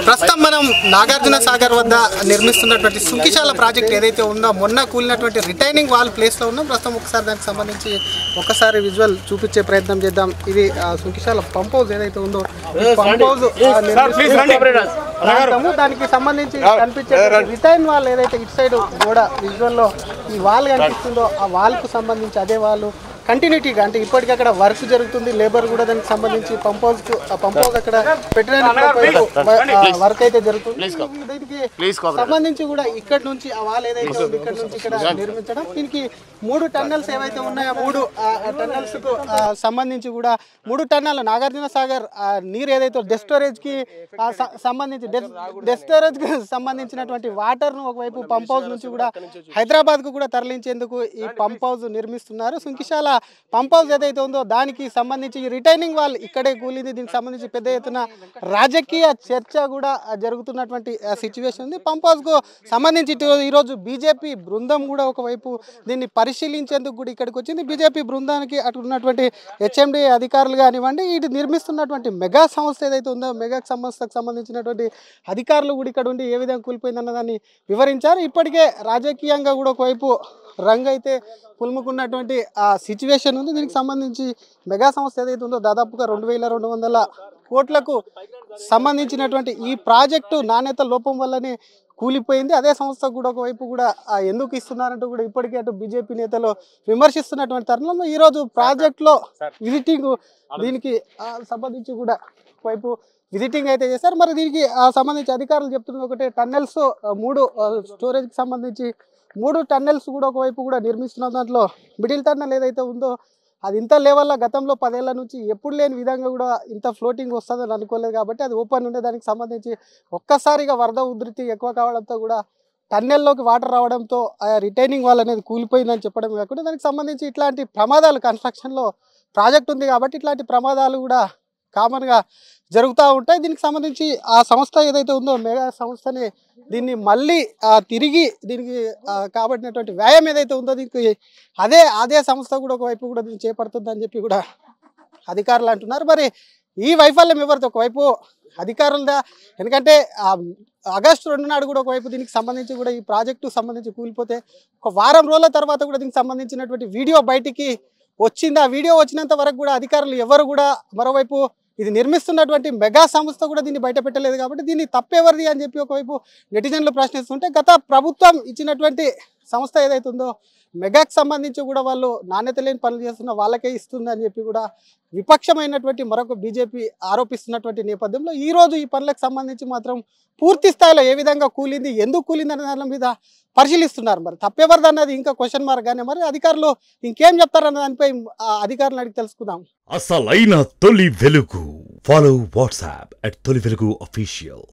ప్రస్తుతం మనం నాగార్జున సాగర్ వద్ద నిర్మిస్తున్నటువంటి సుంకిశాల ప్రాజెక్ట్ ఏదైతే ఉందో మొన్న కూలినటువంటి రిటైనింగ్ వాల్ ప్లేస్లో ఉన్నాం. ప్రస్తుతం ఒకసారి దానికి సంబంధించి ఒకసారి విజువల్ చూపించే ప్రయత్నం చేద్దాం. ఇది సుంకిశాల పంప్ హౌస్ ఏదైతే ఉందో పంప్ హౌస్ దానికి సంబంధించి కనిపించే రిటైన్ వాల్ ఏదైతే ఇటు సైడ్ కూడా విజువల్లో ఈ వాల్ కనిపిస్తుందో ఆ వాల్కు సంబంధించి అదే వాళ్ళు కంటిన్యూటీగా అంటే ఇప్పటికీ అక్కడ వర్క్ జరుగుతుంది. లేబర్ కూడా దానికి సంబంధించి పంప్ హౌస్ అక్కడ పెట్టడానికి వర్క్ అయితే జరుగుతుంది. దీనికి సంబంధించి కూడా ఇక్కడ నుంచి ఆ వాల్ ఏదైతే ఉంది ఇక్కడ నుంచి ఇక్కడ నిర్మించడం, దీనికి 3 టన్నెల్స్ ఏవైతే ఉన్నాయో 3 టన్నెల్స్ కు సంబంధించి కూడా 3 టన్నెల్ నాగార్జున సాగర్ నీరు ఏదైతే డెస్టోరేజ్ కి సంబంధించినటువంటి వాటర్ ను ఒకవైపు పంప్ హౌస్ నుంచి కూడా హైదరాబాద్ కు కూడా తరలించేందుకు ఈ పంప్ హౌస్ నిర్మిస్తున్నారు. సుంకిశాల పంప్ హౌస్ ఏదైతే ఉందో దానికి సంబంధించి రిటైనింగ్ వాల్ ఇక్కడే కూలింది. దీనికి సంబంధించి పెద్ద ఎత్తున రాజకీయ చర్చ కూడా జరుగుతున్నటువంటి సిచ్యువేషన్ ఉంది. పంప్ హౌస్ కు సంబంధించి ఈరోజు బీజేపీ బృందం కూడా ఒకవైపు దీన్ని పరిశీలించేందుకు కూడా ఇక్కడికి వచ్చింది. బీజేపీ బృందానికి అటు ఉన్నటువంటి హెచ్ఎండి అధికారులు కానివ్వండి, ఇటు నిర్మిస్తున్నటువంటి మెగా సంస్థ ఏదైతే ఉందో మెగా సంస్థకు సంబంధించినటువంటి అధికారులు కూడా ఇక్కడ ఉండి ఏ విధంగా కూలిపోయిందన్న దాన్ని వివరించారు. ఇప్పటికే రాజకీయంగా కూడా ఒకవైపు రంగు అయితే పులుముకున్నటువంటి ఆ సిచ్యువేషన్ ఉంది. దీనికి సంబంధించి మెగా సంస్థ ఏదైతే ఉందో దాదాపుగా 2200 కోట్లకు సంబంధించినటువంటి ఈ ప్రాజెక్టు నాణ్యత లోపం వల్లనే కూలిపోయింది. అదే సంస్థ కూడా ఒకవైపు కూడా ఎందుకు ఇస్తున్నారంటూ కూడా ఇప్పటికే అటు బీజేపీ నేతలు విమర్శిస్తున్నటువంటి తరుణంలో ఈరోజు ప్రాజెక్టులో విజిటింగ్ దీనికి సంబంధించి కూడా ఒకవైపు విజిటింగ్ అయితే చేశారు. మరి దీనికి సంబంధించి అధికారులు చెప్తున్న ఒకటే టన్నెల్స్ 3 స్టోరేజ్కి సంబంధించి 3 టన్నెల్స్ కూడా ఒకవైపు కూడా నిర్మిస్తున్న దాంట్లో మిడిల్ టన్నెల్ ఏదైతే ఉందో అది ఇంత లెవెల్లో గతంలో 10 ఏళ్ల నుంచి ఎప్పుడు లేని విధంగా కూడా ఇంత ఫ్లోటింగ్ వస్తుందని అనుకోలేదు కాబట్టి అది ఓపెన్ ఉండే దానికి సంబంధించి ఒక్కసారిగా వరద ఉధృతి ఎక్కువ కావడంతో కూడా టన్నెల్లోకి వాటర్ రావడంతో ఆ రిటైనింగ్ వాల్ అనేది కూలిపోయిందని చెప్పడం కాకుండా దానికి సంబంధించి ఇట్లాంటి ప్రమాదాలు కన్స్ట్రక్షన్లో ప్రాజెక్ట్ ఉంది కాబట్టి ఇట్లాంటి ప్రమాదాలు కూడా కామన్గా జరుగుతూ ఉంటాయి. దీనికి సంబంధించి ఆ సంస్థ ఏదైతే ఉందో మెగా సంస్థని దీన్ని మళ్ళీ తిరిగి దీనికి కాబట్టినటువంటి వ్యాయామం ఏదైతే ఉందో దీనికి అదే సంస్థ కూడా ఒకవైపు కూడా దీన్ని చేపడుతుందని చెప్పి కూడా అధికారులు అంటున్నారు. మరి ఈ వైఫల్యం ఎవరిది? ఒకవైపు అధికారులదా? ఎందుకంటే ఆగస్టు 2 నాడు కూడా ఒకవైపు దీనికి సంబంధించి కూడా ఈ ప్రాజెక్టు సంబంధించి కూలిపోతే ఒక వారం రోజుల తర్వాత కూడా దీనికి సంబంధించినటువంటి వీడియో బయటికి వచ్చింది. ఆ వీడియో వచ్చినంత వరకు కూడా అధికారులు ఎవరు కూడా మరోవైపు ఇది నిర్మిస్తున్నటువంటి మెగా సంస్థ కూడా దీన్ని బయట పెట్టలేదు కాబట్టి దీన్ని తప్పెవరిది అని చెప్పి ఒకవైపు నెటిజన్లు ప్రశ్నిస్తుంటే గత ప్రభుత్వం ఇచ్చినటువంటి సంస్థ ఏదైతే ఉందో మెగాకు సంబంధించి కూడా వాళ్ళు నాణ్యత లేని పనులు చేస్తున్న వాళ్ళకే ఇస్తుంది అని చెప్పి కూడా విపక్షమైనటువంటి మరొక బీజేపీ ఆరోపిస్తున్నటువంటి నేపథ్యంలో ఈరోజు ఈ పనులకు సంబంధించి మాత్రం పూర్తి స్థాయిలో ఏ విధంగా కూలింది, ఎందుకు కూలింది అనే దాని మీద పరిశీలిస్తున్నారు. మరి తప్పెవరిది అన్నది ఇంకా క్వశ్చన్ మార్క్ గానే మరి అధికారులు ఇంకేం చెప్తారన్న దానిపై అధికారులను అడిగి తెలుసుకుందాం. అసలైన తొలి వెలుగు. ఫాలో వాట్సాప్ @తొలి వెలుగు official.